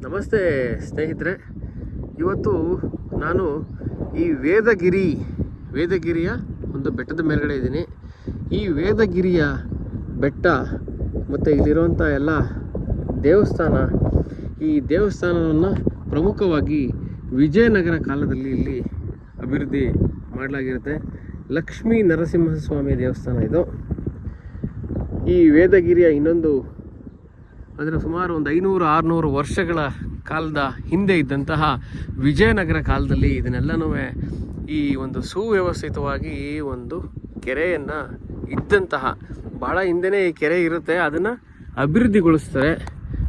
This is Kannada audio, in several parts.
ನಮಸ್ತೆ ಸ್ನೇಹಿತರೆ, ಇವತ್ತು ನಾನು ಈ ವೇದಗಿರಿಯ ಒಂದು ಬೆಟ್ಟದ ಮೇಲ್ಗಡೆ ಇದ್ದೀನಿ. ಈ ವೇದಗಿರಿಯ ಬೆಟ್ಟ ಮತ್ತು ಇಲ್ಲಿರುವಂಥ ಎಲ್ಲ ದೇವಸ್ಥಾನ, ಈ ದೇವಸ್ಥಾನವನ್ನು ಪ್ರಮುಖವಾಗಿ ವಿಜಯನಗರ ಕಾಲದಲ್ಲಿ ಇಲ್ಲಿ ಅಭಿವೃದ್ಧಿ ಮಾಡಲಾಗಿರುತ್ತೆ. ಲಕ್ಷ್ಮೀ ನರಸಿಂಹಸ್ವಾಮಿ ದೇವಸ್ಥಾನ ಇದು. ಈ ವೇದಗಿರಿಯ ಇನ್ನೊಂದು ಅಂದರೆ ಸುಮಾರು ಒಂದು 500-600 ವರ್ಷಗಳ ಕಾಲದ ಹಿಂದೆ ಇದ್ದಂತಹ ವಿಜಯನಗರ ಕಾಲದಲ್ಲಿ ಇದನ್ನೆಲ್ಲನೂ ಈ ಒಂದು ಸುವ್ಯವಸ್ಥಿತವಾಗಿ ಈ ಒಂದು ಕೆರೆಯನ್ನು ಇದ್ದಂತಹ ಬಹಳ ಹಿಂದೆಯೇ ಈ ಕೆರೆ ಇರುತ್ತೆ, ಅದನ್ನು ಅಭಿವೃದ್ಧಿಗೊಳಿಸ್ತಾರೆ.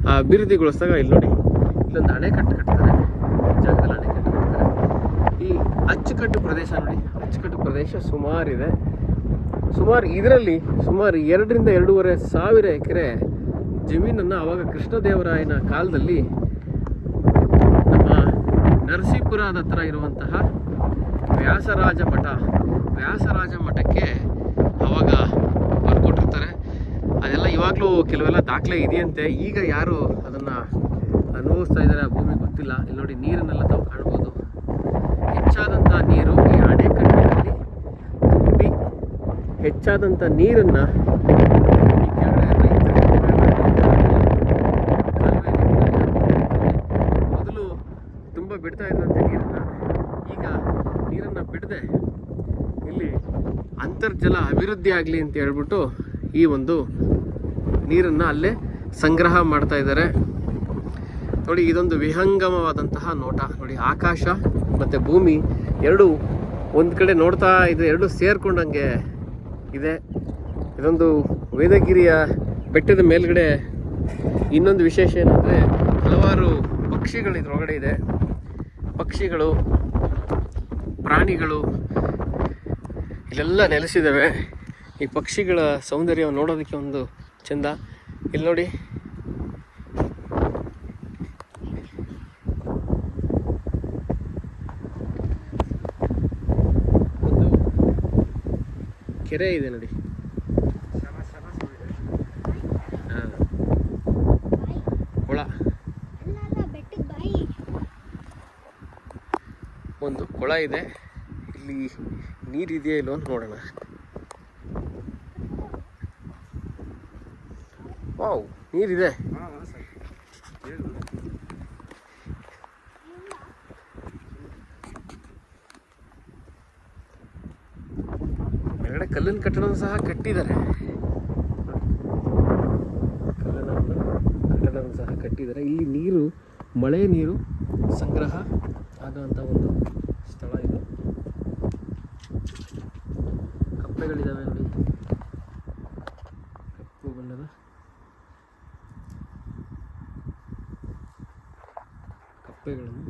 ಆ ಅಭಿವೃದ್ಧಿಗೊಳಿಸಿದಾಗ ಇಲ್ಲಿ ನೋಡಿ, ಇಲ್ಲೊಂದು ಅಣೆಕಟ್ಟು ಕಟ್ತಾರೆ, ಜಾಗದಲ್ಲಿ ಅಣೆಕಟ್ಟು ಕಟ್ತಾರೆ. ಈ ಅಚ್ಚುಕಟ್ಟು ಪ್ರದೇಶ ನೋಡಿ, ಅಚ್ಚುಕಟ್ಟು ಪ್ರದೇಶ ಸುಮಾರಿದೆ. ಇದರಲ್ಲಿ ಸುಮಾರು 2-2.5 ಸಾವಿರ ಎಕರೆ ಜಮೀನನ್ನು ಆವಾಗ ಕೃಷ್ಣದೇವರಾಯನ ಕಾಲದಲ್ಲಿ ನಮ್ಮ ನರಸೀಪುರದ ಹತ್ರ ಇರುವಂತಹ ವ್ಯಾಸರಾಜ ಮಠಕ್ಕೆ ಆವಾಗ ಬರ್ಕೊಟ್ಟಿರ್ತಾರೆ. ಅದೆಲ್ಲ ಇವಾಗಲೂ ಕೆಲವೆಲ್ಲ ದಾಖಲೆ ಇದೆಯಂತೆ. ಈಗ ಯಾರು ಅದನ್ನು ಅನುಭವಿಸ್ತಾ ಇದ್ದಾರೆ ಆ ಭೂಮಿ ಗೊತ್ತಿಲ್ಲ. ಇಲ್ಲಿ ನೋಡಿ, ನೀರನ್ನೆಲ್ಲ ತಾವು ಕಾಣ್ಬೋದು. ಹೆಚ್ಚಾದಂಥ ನೀರು ಈ ಅಣೆಕಟ್ಟಿನಲ್ಲಿ ತುಂಬಿ ಹೆಚ್ಚಾದಂಥ ನೀರನ್ನು ಮೊದಲು ತುಂಬ ಬಿಡ್ತಾ ಇದ್ದಂತೆ ನೀರನ್ನು, ಈಗ ನೀರನ್ನು ಬಿಡದೆ ಇಲ್ಲಿ ಅಂತರ್ಜಲ ಅಭಿವೃದ್ಧಿ ಆಗಲಿ ಅಂತ ಹೇಳ್ಬಿಟ್ಟು ಈ ಒಂದು ನೀರನ್ನು ಅಲ್ಲೇ ಸಂಗ್ರಹ ಮಾಡ್ತಾ ಇದ್ದಾರೆ. ನೋಡಿ, ಇದೊಂದು ವಿಹಂಗಮವಾದಂತಹ ನೋಟ ನೋಡಿ. ಆಕಾಶ ಮತ್ತು ಭೂಮಿ ಎರಡು ಒಂದು ಕಡೆ ನೋಡ್ತಾ ಇದೆ, ಎರಡು ಸೇರ್ಕೊಂಡಂಗೆ ಇದೆ. ಇದೊಂದು ವೇದಗಿರಿಯ ಬೆಟ್ಟದ ಮೇಲ್ಗಡೆ ಇನ್ನೊಂದು ವಿಶೇಷ ಏನಂದರೆ, ಹಲವಾರು ಪಕ್ಷಿಗಳು ಇದರೊಳಗಡೆ ಇದೆ. ಪಕ್ಷಿಗಳು, ಪ್ರಾಣಿಗಳು ಇಲ್ಲೆಲ್ಲ ನೆಲೆಸಿದ್ದಾವೆ. ಈ ಪಕ್ಷಿಗಳ ಸೌಂದರ್ಯ ನೋಡೋದಕ್ಕೆ ಒಂದು ಚೆಂದ. ಇಲ್ಲಿ ನೋಡಿ, ಒಂದು ಕೆರೆ ಇದೆ ನೋಡಿ. ಕೊಳ, ಒಂದು ಕೊಳ ಇದೆ. ಇಲ್ಲಿ ನೀರಿದೆಯೋ ಇಲ್ಲೋ ಅಂತ ನೋಡೋಣ. ವಾವ್, ನೀರಿದೆ. ಮೇಲ್ಗಡೆ ಕಲ್ಲಿನ ಕಟ್ಟಡ ಸಹ ಕಟ್ಟಿದ್ದಾರೆ. ಇಲ್ಲಿ ನೀರು, ಮಳೆ ನೀರು ಸಂಗ್ರಹ ಆಗುವಂಥ ಒಂದು ಸ್ಥಳ ಇದು. ಕಪ್ಪೆಗಳಿದ್ದಾವೆ ನೋಡಿ, ಕಪ್ಪು ಬಣ್ಣದ ಕಪ್ಪೆಗಳನ್ನು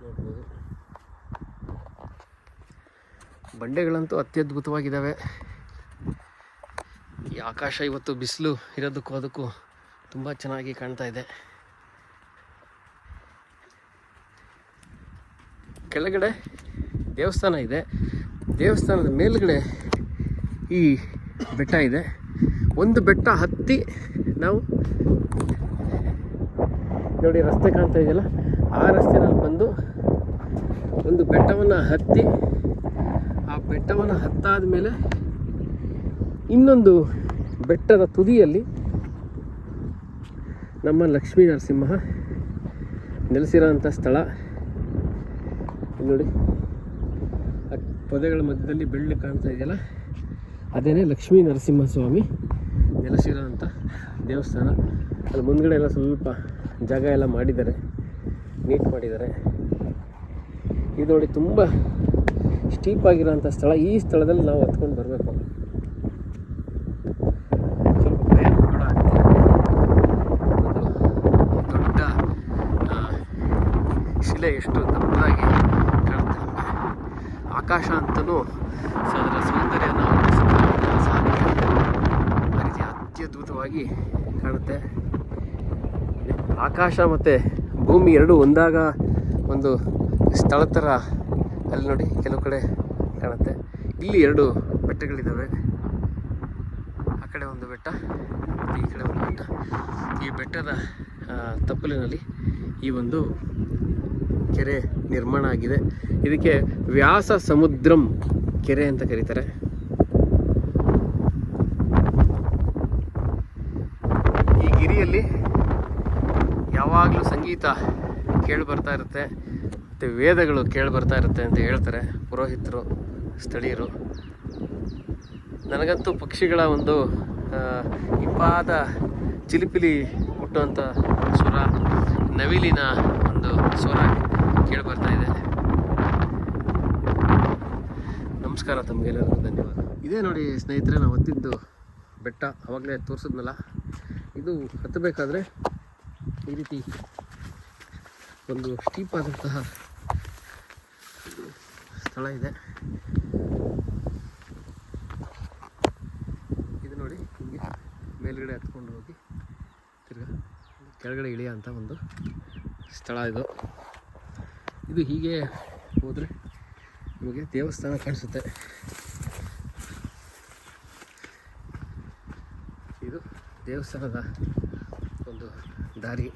ನೋಡ್ಬೋದು. ಬಂಡೆಗಳಂತೂ ಅತ್ಯದ್ಭುತವಾಗಿದ್ದಾವೆ. ಈ ಆಕಾಶ ಇವತ್ತು ಬಿಸಿಲು ಇರೋದಕ್ಕೂ ಅದಕ್ಕೂ ತುಂಬ ಚೆನ್ನಾಗಿ ಕಾಣ್ತಾ ಇದೆ. ಕೆಳಗಡೆ ದೇವಸ್ಥಾನ ಇದೆ. ದೇವಸ್ಥಾನದ ಮೇಲ್ಗಡೆ ಈ ಬೆಟ್ಟ ಇದೆ. ಒಂದು ಬೆಟ್ಟ ಹತ್ತಿ ನಾವು ನೋಡಿ, ರಸ್ತೆ ಕಾಣ್ತಾ ಇದೆಯಲ್ಲ, ಆ ರಸ್ತೆಯಲ್ಲಿ ಬಂದು ಒಂದು ಬೆಟ್ಟವನ್ನು ಹತ್ತಿ, ಆ ಬೆಟ್ಟವನ್ನು ಹತ್ತಾದ ಮೇಲೆ ಇನ್ನೊಂದು ಬೆಟ್ಟದ ತುದಿಯಲ್ಲಿ ನಮ್ಮ ಲಕ್ಷ್ಮೀ ನರಸಿಂಹ ನೆಲೆಸಿರೋಂಥ ಸ್ಥಳ. ನೋಡಿ, ಪೊದೆಗಳ ಮಧ್ಯದಲ್ಲಿ ಬೆಳ್ಳಿ ಕಾಣ್ತಾ ಇದೆಯಲ್ಲ, ಅದೇನೇ ಲಕ್ಷ್ಮೀ ನರಸಿಂಹಸ್ವಾಮಿ ನೆಲೆಸಿರೋಂಥ ದೇವಸ್ಥಾನ. ಅಲ್ಲಿ ಮುಂದ್ಗಡೆ ಎಲ್ಲ ಸ್ವಲ್ಪ ಜಾಗ ಎಲ್ಲ ಮಾಡಿದ್ದಾರೆ, ನೀಟ್ ಮಾಡಿದ್ದಾರೆ. ಇದು ನೋಡಿ, ತುಂಬ ಸ್ಟೀಪ್ ಆಗಿರೋಂಥ ಸ್ಥಳ. ಈ ಸ್ಥಳದಲ್ಲಿ ನಾವು ಹತ್ಕೊಂಡು ಬರಬೇಕು. ಸ್ವಲ್ಪ ಭಯ ಕೂಡ ಆಗ್ತದೆ. ದೊಡ್ಡ ಶಿಲೆ ಎಷ್ಟು ದೊಡ್ಡದಾಗಿ ಕಾಣುತ್ತೆ ನಮಗೆ. ಆಕಾಶ ಅಂತಲೂ ಅದರ ಸೌಂದರ್ಯನ ಸಾಧ್ಯ, ಆ ರೀತಿ ಅತ್ಯದ್ಭುತವಾಗಿ ಕಾಣುತ್ತೆ. ಆಕಾಶ ಮತ್ತು ಭೂಮಿ ಎರಡು ಒಂದಾಗ ಒಂದು ಸ್ಥಳ ಥರ ಅಲ್ಲಿ ನೋಡಿ, ಕೆಲವು ಕಡೆ ಕಾಣುತ್ತೆ. ಇಲ್ಲಿ 2 ಬೆಟ್ಟಗಳಿದ್ದಾವೆ. ಆ ಕಡೆ ಒಂದು ಬೆಟ್ಟ, ಈ ಕಡೆ ಒಂದು ಬೆಟ್ಟ. ಈ ಬೆಟ್ಟದ ತಪ್ಪಲಿನಲ್ಲಿ ಈ ಒಂದು ಕೆರೆ ನಿರ್ಮಾಣ ಆಗಿದೆ. ಇದಕ್ಕೆ ವ್ಯಾಸ ಸಮುದ್ರಂ ಕೆರೆ ಅಂತ ಕರೀತಾರೆ. ಈ ಗಿರಿಯಲ್ಲಿ ಯಾವಾಗಲೂ ಸಂಗೀತ ಕೇಳಿ ಬರ್ತಾ ಇರುತ್ತೆ ಮತ್ತು ವೇದಗಳು ಕೇಳಿ ಬರ್ತಾ ಇರುತ್ತೆ ಅಂತ ಹೇಳ್ತಾರೆ ಪುರೋಹಿತರು, ಸ್ಥಳೀಯರು. ನನಗಂತೂ ಪಕ್ಷಿಗಳ ಒಂದು ಇಂಪಾದ ಚಿಲಿಪಿಲಿ ಹುಟ್ಟುವಂಥ ಸ್ವರ, ನವಿಲಿನ ಒಂದು ಸ್ವರ ಕೇಳಿ ಬರ್ತಾ ಇದೆ. ನಮಸ್ಕಾರ, ತಮಗೆಲ್ಲರಿಗೂ ಧನ್ಯವಾದ. ಇದೇ ನೋಡಿ ಸ್ನೇಹಿತರೆ, ನಾವು ಹತ್ತಿದ್ದು ಬೆಟ್ಟ, ಆವಾಗಲೇ ತೋರಿಸಿದ್ನಲ್ಲ. ಇದು ಹತ್ತಬೇಕಾದ್ರೆ ಈ ರೀತಿ ಒಂದು ಸ್ಟೀಪ್ ಆದಂತಹ ಸ್ಥಳ ಇದೆ. ಇದು ನೋಡಿ, ಹಿಂಗೆ ಮೇಲ್ಗಡೆ ಹತ್ಕೊಂಡು ಹೋಗಿ ತಿರ್ಗಾ ಕೆಳಗಡೆ ಇಳಿಯೋ ಅಂಥ ಒಂದು ಸ್ಥಳ ಇದು. ಇದು ಹೀಗೆ ಹೋದರೆ ನಿಮಗೆ ದೇವಸ್ಥಾನ ಕಾಣಿಸುತ್ತೆ. ಇದು ದೇವಸ್ಥಾನದ ಒಂದು ದಾರಿ.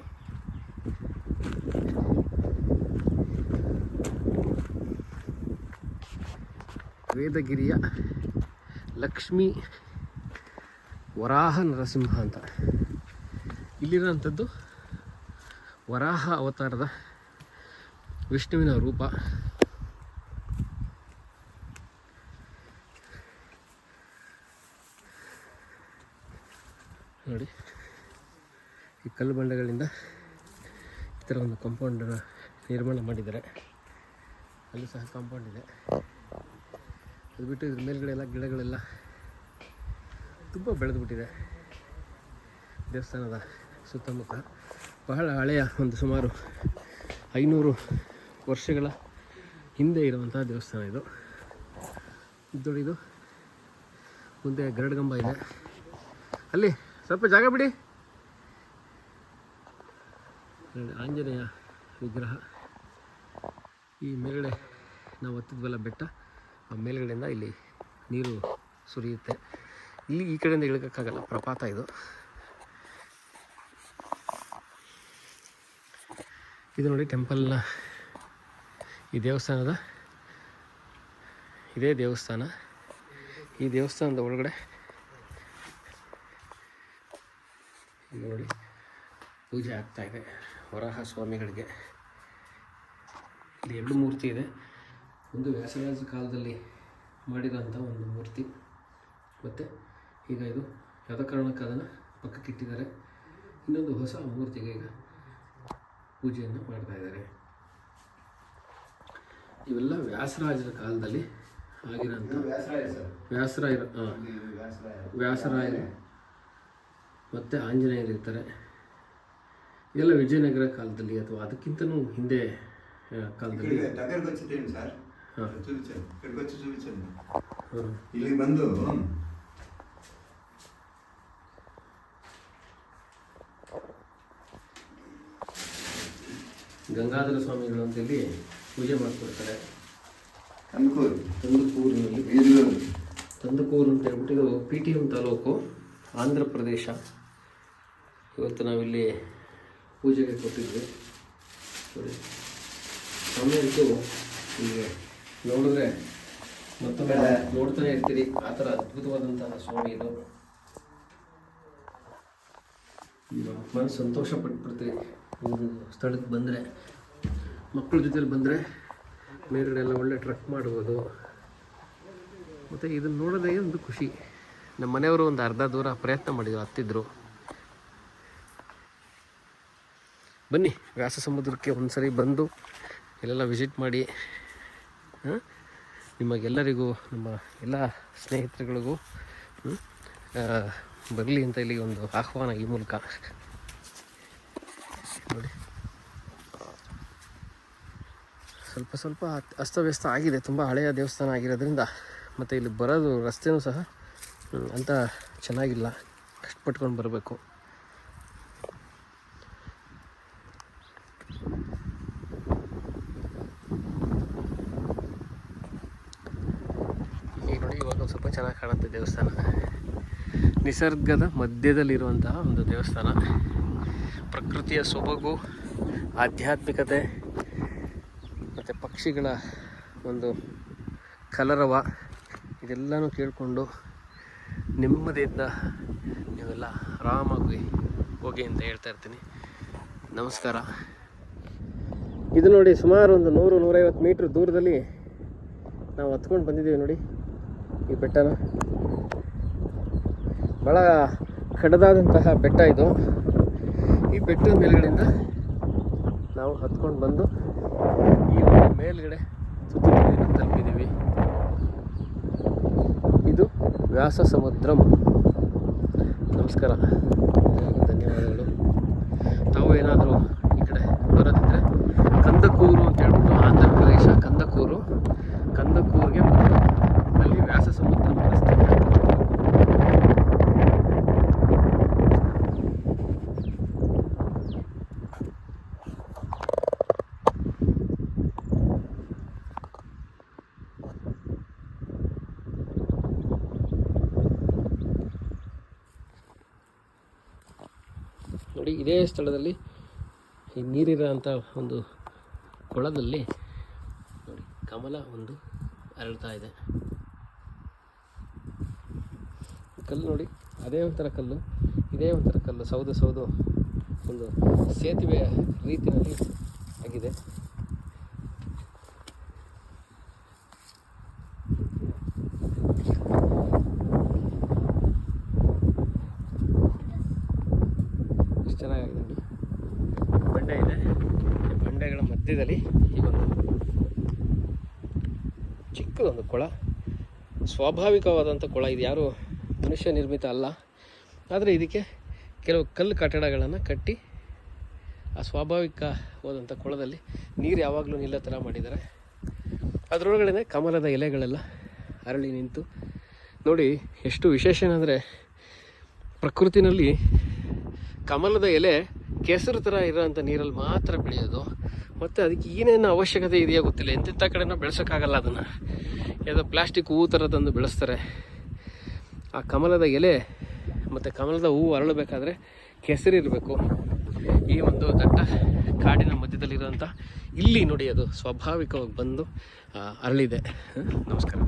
ವೇದಗಿರಿಯ ಲಕ್ಷ್ಮೀ ವರಾಹ ನರಸಿಂಹ ಅಂತ. ಇಲ್ಲಿರೋಂಥದ್ದು ವರಾಹ ಅವತಾರದ ವಿಷ್ಣುವಿನ ರೂಪ. ನೋಡಿ, ಈ ಕಲ್ಲು ಬಂಡೆಗಳಿಂದ ಈ ಥರ ಒಂದು ಕಾಂಪೌಂಡನ್ನು ನಿರ್ಮಾಣ ಮಾಡಿದ್ದಾರೆ. ಅಲ್ಲಿ ಸಹ ಕಾಂಪೌಂಡ್ ಇದೆ. ಅದು ಬಿಟ್ಟು ಇದ್ರ ಮೇಲ್ಗಡೆ ಎಲ್ಲ ಗಿಡಗಳೆಲ್ಲ ತುಂಬ ಬೆಳೆದುಬಿಟ್ಟಿದೆ. ದೇವಸ್ಥಾನದ ಸುತ್ತಮುತ್ತ ಬಹಳ ಹಳೆಯ, ಒಂದು ಸುಮಾರು 500 ವರ್ಷಗಳ ಹಿಂದೆ ಇರುವಂಥ ದೇವಸ್ಥಾನ ಇದು. ಇದು ಮುಂದೆ ಗರಡ್ಗಂಬ ಇದೆ. ಅಲ್ಲಿ ಸ್ವಲ್ಪ ಜಾಗ ಬಿಡಿ. ಆಂಜನೇಯ ವಿಗ್ರಹ. ಈ ಮೇಲ್ಗಡೆ ನಾವು ಹತ್ತಿದ್ವಲ್ಲ ಬೆಟ್ಟ, ಆ ಮೇಲ್ಗಡೆಯಿಂದ ಇಲ್ಲಿ ನೀರು ಸುರಿಯುತ್ತೆ. ಇಲ್ಲಿ ಈ ಕಡೆಯಿಂದ ಇಳಿಯೋಕ್ಕಾಗಲ್ಲ, ಪ್ರಪಾತ ಇದು. ಇದು ನೋಡಿ ಟೆಂಪಲ್ನ, ಈ ದೇವಸ್ಥಾನದ, ಇದೇ ದೇವಸ್ಥಾನ. ಈ ದೇವಸ್ಥಾನದ ಒಳಗಡೆ ನೋಡಿ ಪೂಜೆ ಆಗ್ತಾಯಿದೆ ವರಾಹ ಸ್ವಾಮಿಗಳಿಗೆ. ಇಲ್ಲಿ 2 ಮೂರ್ತಿ ಇದೆ. ಒಂದು ವ್ಯಾಸರಾಜ ಕಾಲದಲ್ಲಿ ಮಾಡಿರೋಂಥ ಒಂದು ಮೂರ್ತಿ, ಮತ್ತು ಈಗ ಇದು ಯಾವುದೋ ಕಾರಣಕ್ಕೆ ಅದನ್ನು ಪಕ್ಕಕ್ಕೆ ಇಟ್ಟಿದ್ದಾರೆ. ಇನ್ನೊಂದು ಹೊಸ ಮೂರ್ತಿಗೆ ಈಗ ಪೂಜೆಯನ್ನು ಮಾಡ್ತಾ ಇದ್ದಾರೆ. ಇವೆಲ್ಲ ವ್ಯಾಸರಾಜರ ಕಾಲದಲ್ಲಿ ಆಗಿರೋಂಥ ವ್ಯಾಸರಾಯರು ಮತ್ತು ಆಂಜನೇಯರು ಇರ್ತಾರೆ. ಇದೆಲ್ಲ ವಿಜಯನಗರ ಕಾಲದಲ್ಲಿ ಅಥವಾ ಅದಕ್ಕಿಂತನೂ ಹಿಂದೆ ಕಾಲದಲ್ಲಿ. ಇಲ್ಲಿ ಬಂದು ಗಂಗಾಧರ ಸ್ವಾಮಿಗಳು ಅಂತೇಳಿ ಪೂಜೆ ಮಾಡಿಕೊಡ್ತಾರೆ. ತಂದಕೂರು ಅಂತ ಹೇಳ್ಬಿಟ್ಟು, ಇದು PTM ತಾಲೂಕು, ಆಂಧ್ರ ಪ್ರದೇಶ. ಇವತ್ತು ನಾವಿಲ್ಲಿ ಪೂಜೆಗೆ ಕೊಟ್ಟಿದ್ವಿ. ನೋಡಿ, ಸ್ವಾಮಿ ಅಂತೂ ಹೀಗೆ ನೋಡಿದ್ರೆ ಮತ್ತೊಮ್ಮೆ ನೋಡ್ತಾನೆ ಇರ್ತೀರಿ, ಆ ಥರ ಅದ್ಭುತವಾದಂತಹ ಸ್ವಾಮಿ ಇದು. ಮನಸ್ಸು ಸಂತೋಷ ಪಟ್ಬಿಡ್ತೀವಿ ಒಂದು ಸ್ಥಳಕ್ಕೆ ಬಂದರೆ. ಮಕ್ಕಳ ಜೊತೆಲಿ ಬಂದರೆ ಮೇಲ್ಗಡೆ ಎಲ್ಲ ಒಳ್ಳೆ ಟ್ರಕ್ ಮಾಡ್ಬೋದು. ಮತ್ತು ಇದನ್ನು ನೋಡೋದೇ ಒಂದು ಖುಷಿ. ನಮ್ಮ ಮನೆಯವರು ಒಂದು ಅರ್ಧ ದೂರ ಪ್ರಯತ್ನ ಮಾಡಿದ್ರು, ಹತ್ತಿದ್ರು. ಬನ್ನಿ, ವ್ಯಾಸ ಸಮುದ್ರಕ್ಕೆ ಒಂದು ಸರಿ ಬಂದು ಇಲ್ಲೆಲ್ಲ ವಿಸಿಟ್ ಮಾಡಿ. ನಿಮಗೆಲ್ಲರಿಗೂ, ನಮ್ಮ ಎಲ್ಲ ಸ್ನೇಹಿತರುಗಳಿಗೂ ಬರಲಿ ಅಂತ ಇಲ್ಲಿ ಒಂದು ಆಹ್ವಾನ ಈ ಮೂಲಕ. ನೋಡಿ, ಸ್ವಲ್ಪ ಅಸ್ತವ್ಯಸ್ತ ಆಗಿದೆ, ತುಂಬ ಹಳೆಯ ದೇವಸ್ಥಾನ ಆಗಿರೋದ್ರಿಂದ. ಮತ್ತು ಇಲ್ಲಿ ಬರೋದು ರಸ್ತೆಯೂ ಸಹ ಅಂತ ಚೆನ್ನಾಗಿಲ್ಲ, ಕಷ್ಟಪಟ್ಕೊಂಡು ಬರಬೇಕು. ಈಗ ನೋಡಿ, ಇವಾಗ ಒಂದು ಸ್ವಲ್ಪ ಚೆನ್ನಾಗಿ ಕಾಣುತ್ತೆ ದೇವಸ್ಥಾನ. ನಿಸರ್ಗದ ಮಧ್ಯದಲ್ಲಿರುವಂತಹ ಒಂದು ದೇವಸ್ಥಾನ. ಪ್ರಕೃತಿಯ ಸೊಬಗು, ಆಧ್ಯಾತ್ಮಿಕತೆ ಮತ್ತು ಪಕ್ಷಿಗಳ ಒಂದು ಕಲರವ ಇದೆಲ್ಲನೂ ಕೇಳಿಕೊಂಡು ನೆಮ್ಮದಿಯಿಂದ ನೀವೆಲ್ಲ ಆರಾಮಾಗಿ ಹೋಗಿ ಅಂತ ಹೇಳ್ತಾ ಇರ್ತೀನಿ. ನಮಸ್ಕಾರ. ಇದು ನೋಡಿ, ಸುಮಾರು ಒಂದು 100-150 ಮೀಟ್ರ್ ದೂರದಲ್ಲಿ ನಾವು ಹತ್ಕೊಂಡು ಬಂದಿದ್ದೀವಿ ನೋಡಿ ಈ ಬೆಟ್ಟನ. ಭಾಳ ಕಡದಾದಂತಹ ಬೆಟ್ಟ ಇದು. ಈ ಬೆಟ್ಟದ ಮೇಲ್ಗಡೆಯಿಂದ ನಾವು ಹತ್ಕೊಂಡು ಬಂದು ಈ ಒಂದು ಮೇಲ್ಗಡೆ ಸುತ್ತುತ್ತಿನ ತಲುಪಿದ್ದೀವಿ. ಇದು ವ್ಯಾಸ ಸಮುದ್ರಂ. ನಮಸ್ಕಾರ, ಧನ್ಯವಾದಗಳು. ತಾವು ಏನಾದರೂ ಈ ಕಡೆ ಬರೋದಿದ್ದರೆ ಕಂದಕೂರು ಅಂತ ಹೇಳ್ಬಿಟ್ಟು, ಆಂಧ್ರ ಪ್ರದೇಶ ಕಂದಕೂರಿಗೆ ಬಂದು ಅಲ್ಲಿ ವ್ಯಾಸ ಸಮುದ್ರ ರಸ್ತೆ. ನೋಡಿ, ಇದೇ ಸ್ಥಳದಲ್ಲಿ ಈ ನೀರಿರೋಂಥ ಒಂದು ಕೊಳದಲ್ಲಿ ನೋಡಿ ಕಮಲ ಒಂದು ಅರಳ್ತಾ ಇದೆ. ಕಲ್ಲು ನೋಡಿ, ಅದೇ ಒಂಥರ ಕಲ್ಲು, ಇದೇ ಒಂಥರ ಕಲ್ಲು, ಸೌದು ಒಂದು ಸೇತುವೆ ರೀತಿಯಲ್ಲಿ ಆಗಿದೆ. ಎಷ್ಟು ಚೆನ್ನಾಗಿದೆ ನೋಡಿ. ಬಂಡೆ ಇದೆ, ಬಂಡೆಗಳ ಮಧ್ಯದಲ್ಲಿ ಈ ಒಂದು ಚಿಕ್ಕದೊಂದು ಕೊಳ, ಸ್ವಾಭಾವಿಕವಾದಂಥ ಕೊಳ. ಇದು ಯಾರು ಮನುಷ್ಯ ನಿರ್ಮಿತ ಅಲ್ಲ, ಆದರೆ ಇದಕ್ಕೆ ಕೆಲವು ಕಲ್ಲು ಕಟ್ಟಡಗಳನ್ನು ಕಟ್ಟಿ ಆ ಸ್ವಾಭಾವಿಕವಾದಂಥ ಕೊಳದಲ್ಲಿ ನೀರು ಯಾವಾಗಲೂ ನಿಲ್ಲೋ ಥರ ಮಾಡಿದ್ದಾರೆ. ಅದರೊಳಗಡೆ ಕಮಲದ ಎಲೆಗಳೆಲ್ಲ ಅರಳಿ ನಿಂತು ನೋಡಿ. ಎಷ್ಟು ವಿಶೇಷ ಅಂದರೆ, ಪ್ರಕೃತಿನಲ್ಲಿ ಕಮಲದ ಎಲೆ ಕೆಸರು ಥರ ಇರೋಂಥ ನೀರಲ್ಲಿ ಮಾತ್ರ ಬೆಳೆಯೋದು. ಮತ್ತು ಅದಕ್ಕೆ ಏನೇನು ಅವಶ್ಯಕತೆ ಇದೆಯೋ ಗೊತ್ತಿಲ್ಲ. ಎಂತೆಂಥ ಕಡೆನೂ ಬೆಳೆಸೋಕ್ಕಾಗಲ್ಲ ಅದನ್ನು. ಯಾವುದೋ ಪ್ಲಾಸ್ಟಿಕ್ ಹೂವು ಥರ ತಂದು ಬೆಳೆಸ್ತಾರೆ. ಆ ಕಮಲದ ಎಲೆ ಮತ್ತು ಕಮಲದ ಹೂವು ಅರಳಬೇಕಾದ್ರೆ ಕೆಸರಿರಬೇಕು. ಈ ಒಂದು ದಟ್ಟ ಕಾಡಿನ ಮಧ್ಯದಲ್ಲಿರೋಂಥ ಇಲ್ಲಿ ನೋಡಿ, ಅದು ಸ್ವಾಭಾವಿಕವಾಗಿ ಬಂದು ಅರಳಿದೆ. ನಮಸ್ಕಾರ.